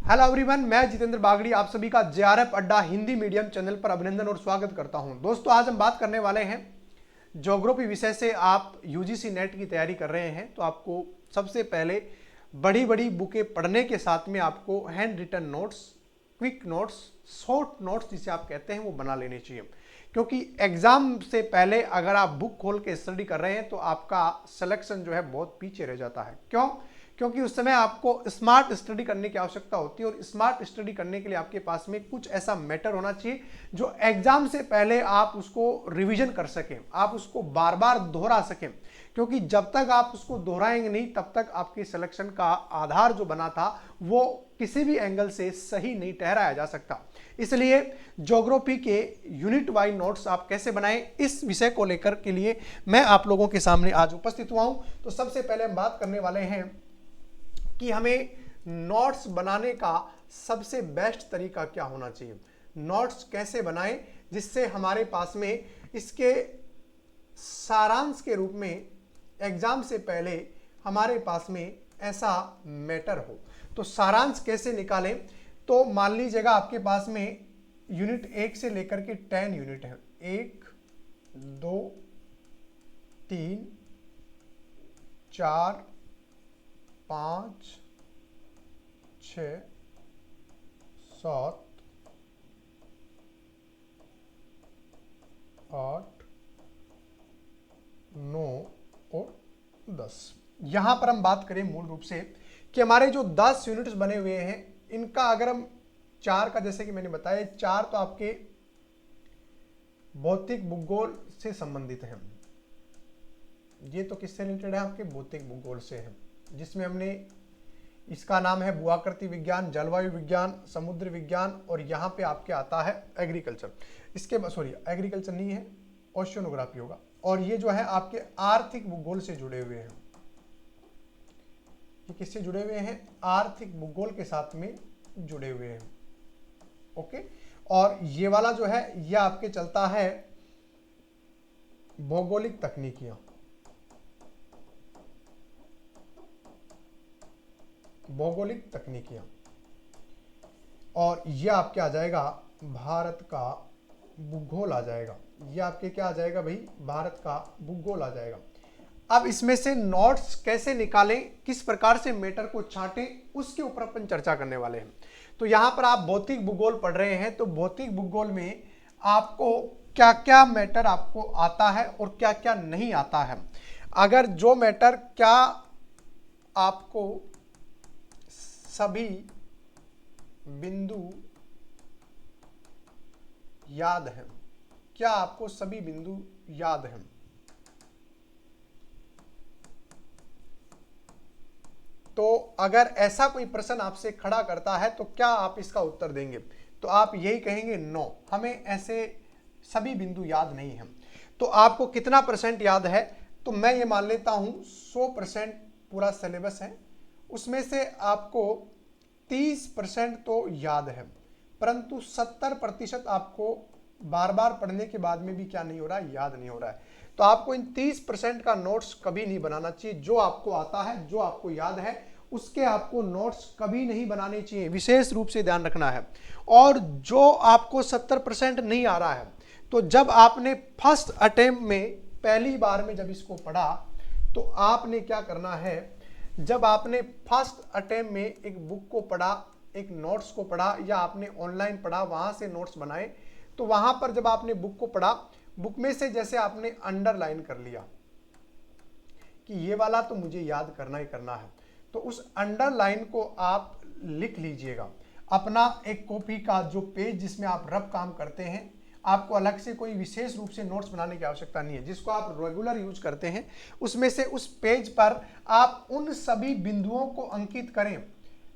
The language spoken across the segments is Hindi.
हेलो एवरीवन, मैं जितेंद्र बागड़ी आप सभी का जेआरएफ अड्डा हिंदी मीडियम चैनल पर अभिनंदन और स्वागत करता हूं। दोस्तों, आज हम बात करने वाले हैं ज्योग्राफी विषय से। आप यूजीसी नेट की तैयारी कर रहे हैं तो आपको सबसे पहले बड़ी बड़ी बुकें पढ़ने के साथ में आपको hand written notes, quick notes, short notes जिसे आप कहते हैं वो बना लेने चाहिए, क्योंकि एग्जाम से पहले अगर आप बुक खोल के स्टडी कर रहे हैं तो आपका सिलेक्शन जो है बहुत पीछे रह जाता है। क्यों? क्योंकि उस समय आपको स्मार्ट स्टडी करने की आवश्यकता होती है और स्मार्ट स्टडी करने के लिए आपके पास में कुछ ऐसा मैटर होना चाहिए जो एग्जाम से पहले आप उसको रिवीजन कर सकें, आप उसको बार बार दोहरा सकें, क्योंकि जब तक आप उसको दोहराएंगे नहीं तब तक आपके सिलेक्शन का आधार जो बना था वो किसी भी एंगल से सही नहीं ठहराया जा सकता। इसलिए ज्योग्राफी के यूनिट वाइज नोट्स आप कैसे बनाएं, इस विषय को लेकर के लिए मैं आप लोगों के सामने आज उपस्थित हुआ हूं। तो सबसे पहले हम बात करने वाले हैं कि हमें नोट्स बनाने का सबसे बेस्ट तरीका क्या होना चाहिए, नोट्स कैसे बनाएं जिससे हमारे पास में इसके सारांश के रूप में एग्जाम से पहले हमारे पास में ऐसा मैटर हो। तो सारांश कैसे निकालें? तो मान लीजिएगा आपके पास में यूनिट 1 से लेकर के 10 यूनिट है, 1 2 3 4 5 6 7 8 9 और 10। यहां पर हम बात करें मूल रूप से कि हमारे जो 10 यूनिट्स बने हुए हैं इनका अगर हम 4 का, जैसे कि मैंने बताया, 4 तो आपके भौतिक भूगोल से संबंधित हैं। ये तो किससे रिलेटेड है? आपके भौतिक भूगोल से है, जिसमें हमने, इसका नाम है भूआकृति विज्ञान, जलवायु विज्ञान, समुद्र विज्ञान, और यहाँ पे आपके आता है एग्रीकल्चर। इसके सॉरी, एग्रीकल्चर नहीं है, ओशियनोग्राफी होगा। और ये जो है आपके आर्थिक भूगोल से जुड़े हुए हैं। ये किससे जुड़े हुए हैं? आर्थिक भूगोल के साथ में जुड़े हुए हैं। ओके। और ये वाला जो है ये आपके चलता है भौगोलिक तकनीकियां, भौगोलिक तकनीकियां, और ये आपके आ जाएगा भारत का भूगोल आ जाएगा। ये आपके क्या आ जाएगा भाई? भारत का भूगोल आ जाएगा। अब इसमें से नोट्स कैसे निकालें, किस प्रकार से मैटर को छांटें, उसके ऊपर अपन चर्चा करने वाले हैं। तो यहां पर आप भौतिक भूगोल पढ़ रहे हैं तो भौतिक भूगोल में आपको क्या क्या मैटर आपको आता है और क्या क्या नहीं आता है। अगर जो मैटर क्या आपको सभी बिंदु याद हैं, क्या आपको सभी बिंदु याद हैं? तो अगर ऐसा कोई प्रश्न आपसे खड़ा करता है तो क्या आप इसका उत्तर देंगे? तो आप यही कहेंगे नो, हमें ऐसे सभी बिंदु याद नहीं हैं। तो आपको कितना परसेंट याद है? तो मैं ये मान लेता हूं 100% पूरा सिलेबस है, उसमें से आपको 30% तो याद है, परंतु 70% आपको बार बार पढ़ने के बाद में भी क्या नहीं हो रहा है? याद नहीं हो रहा है। तो आपको इन 30% का नोट्स कभी नहीं बनाना चाहिए। जो आपको आता है, जो आपको याद है, उसके आपको नोट्स कभी नहीं बनाने चाहिए, विशेष रूप से ध्यान रखना है। और जो आपको 70% नहीं आ रहा है, तो जब आपने फर्स्ट अटेम्प्ट में, पहली बार में जब इसको पढ़ा, तो आपने क्या करना है? जब आपने फर्स्ट अटेम्प्ट में एक बुक को पढ़ा, एक नोट्स को पढ़ा, या आपने ऑनलाइन पढ़ा, वहां से नोट्स बनाए, तो वहां पर जब आपने बुक को पढ़ा, बुक में से जैसे आपने अंडरलाइन कर लिया कि ये वाला तो मुझे याद करना ही करना है, तो उस अंडरलाइन को आप लिख लीजिएगा अपना एक कॉपी का जो पेज जिसमें आप रफ काम करते हैं। आपको अलग से कोई विशेष रूप से नोट्स बनाने की आवश्यकता नहीं है, जिसको आप रेगुलर यूज करते हैं, उसमें से उस पेज पर आप उन सभी बिंदुओं को अंकित करें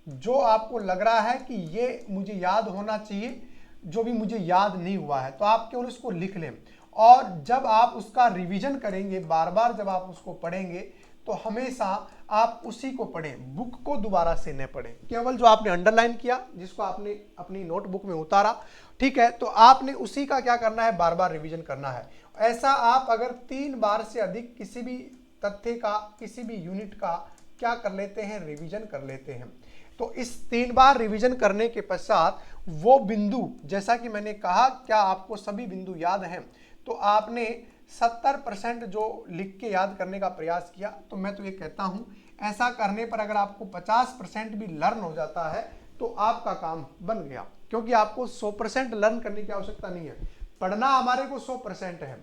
जो आपको लग रहा है कि ये मुझे याद होना चाहिए, जो भी मुझे याद नहीं हुआ है, तो आप केवल उसको लिख लें। और जब आप उसका रिवीजन करेंगे, बार बार जब आप उसको पढ़ेंगे, तो हमेशा आप उसी को पढ़ें, बुक को दोबारा से न पढ़ें। केवल जो आपने अंडरलाइन किया, जिसको आपने अपनी नोटबुक में उतारा, ठीक है, तो आपने उसी का क्या करना है? बार बार रिवीजन करना है। ऐसा आप अगर 3 बार से अधिक किसी भी तथ्य का, किसी भी यूनिट का क्या कर लेते हैं? रिवीजन कर लेते हैं। तो इस 3 बार रिवीजन करने के पश्चात वो बिंदु, जैसा कि मैंने कहा, क्या आपको सभी बिंदु याद हैं, तो आपने 70% जो लिख के याद करने का प्रयास किया, तो मैं तो ये कहता हूं ऐसा करने पर अगर आपको 50% भी लर्न हो जाता है तो आपका काम बन गया, क्योंकि आपको 100% लर्न करने की आवश्यकता नहीं है। पढ़ना हमारे को 100% है,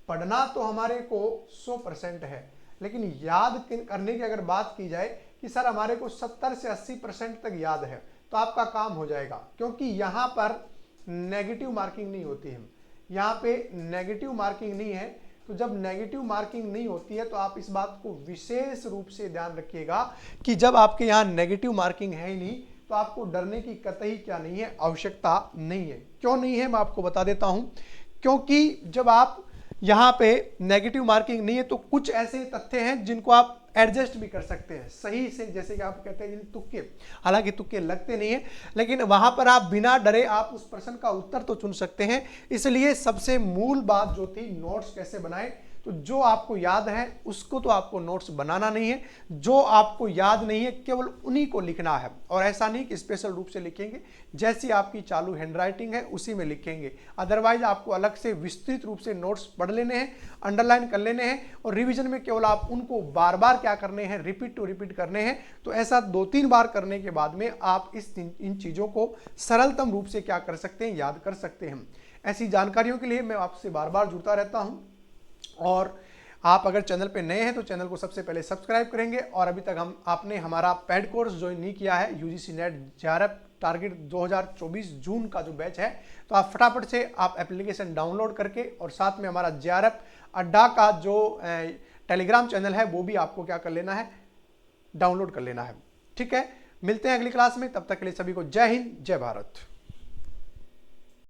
पढ़ना तो हमारे को 100% है, लेकिन याद करने की अगर बात की जाए कि सर हमारे को 70 से 80% तक याद है, तो आपका काम हो जाएगा, क्योंकि यहाँ पर नेगेटिव मार्किंग नहीं होती है, यहाँ पे नेगेटिव मार्किंग नहीं है। तो जब नेगेटिव मार्किंग नहीं होती है तो आप इस बात को विशेष रूप से ध्यान रखिएगा कि जब आपके यहाँ नेगेटिव मार्किंग है ही नहीं तो आपको डरने की कतई क्या नहीं है, आवश्यकता नहीं है। क्यों नहीं है मैं आपको बता देता हूं, क्योंकि जब आप यहाँ पे नेगेटिव मार्किंग नहीं है तो कुछ ऐसे तथ्य हैं जिनको आप एडजस्ट भी कर सकते हैं सही से, जैसे कि आप कहते हैं तुक्के, हालांकि तुक्के लगते नहीं है, लेकिन वहां पर आप बिना डरे आप उस प्रश्न का उत्तर तो चुन सकते हैं। इसलिए सबसे मूल बात जो थी, नोट्स कैसे बनाएं, तो जो आपको याद है उसको तो आपको नोट्स बनाना नहीं है, जो आपको याद नहीं है केवल उन्हीं को लिखना है, और ऐसा नहीं कि स्पेशल रूप से लिखेंगे, जैसी आपकी चालू हैंडराइटिंग है उसी में लिखेंगे। अदरवाइज आपको अलग से विस्तृत रूप से नोट्स पढ़ लेने हैं, अंडरलाइन कर लेने हैं, और रिवीजन में केवल आप उनको बार बार क्या करने हैं, रिपीट टू रिपीट करने हैं। तो ऐसा 2-3 बार करने के बाद में आप इन चीज़ों को सरलतम रूप से क्या कर सकते हैं, याद कर सकते हैं। ऐसी जानकारियों के लिए मैं आपसे बार बार जुड़ता रहता हूँ, और आप अगर चैनल पे नए हैं तो चैनल को सबसे पहले सब्सक्राइब करेंगे। और अभी तक आपने हमारा पेड कोर्स ज्वाइन नहीं किया है, यूजीसी नेट जेआरएफ टारगेट 2024 जून का जो बैच है, तो आप फटाफट से आप एप्लीकेशन डाउनलोड करके, और साथ में हमारा जेआरएफ अड्डा का जो टेलीग्राम चैनल है वो भी आपको क्या कर लेना है, डाउनलोड कर लेना है। ठीक है, मिलते हैं अगली क्लास में, तब तक के लिए सभी को जय हिंद, जय भारत।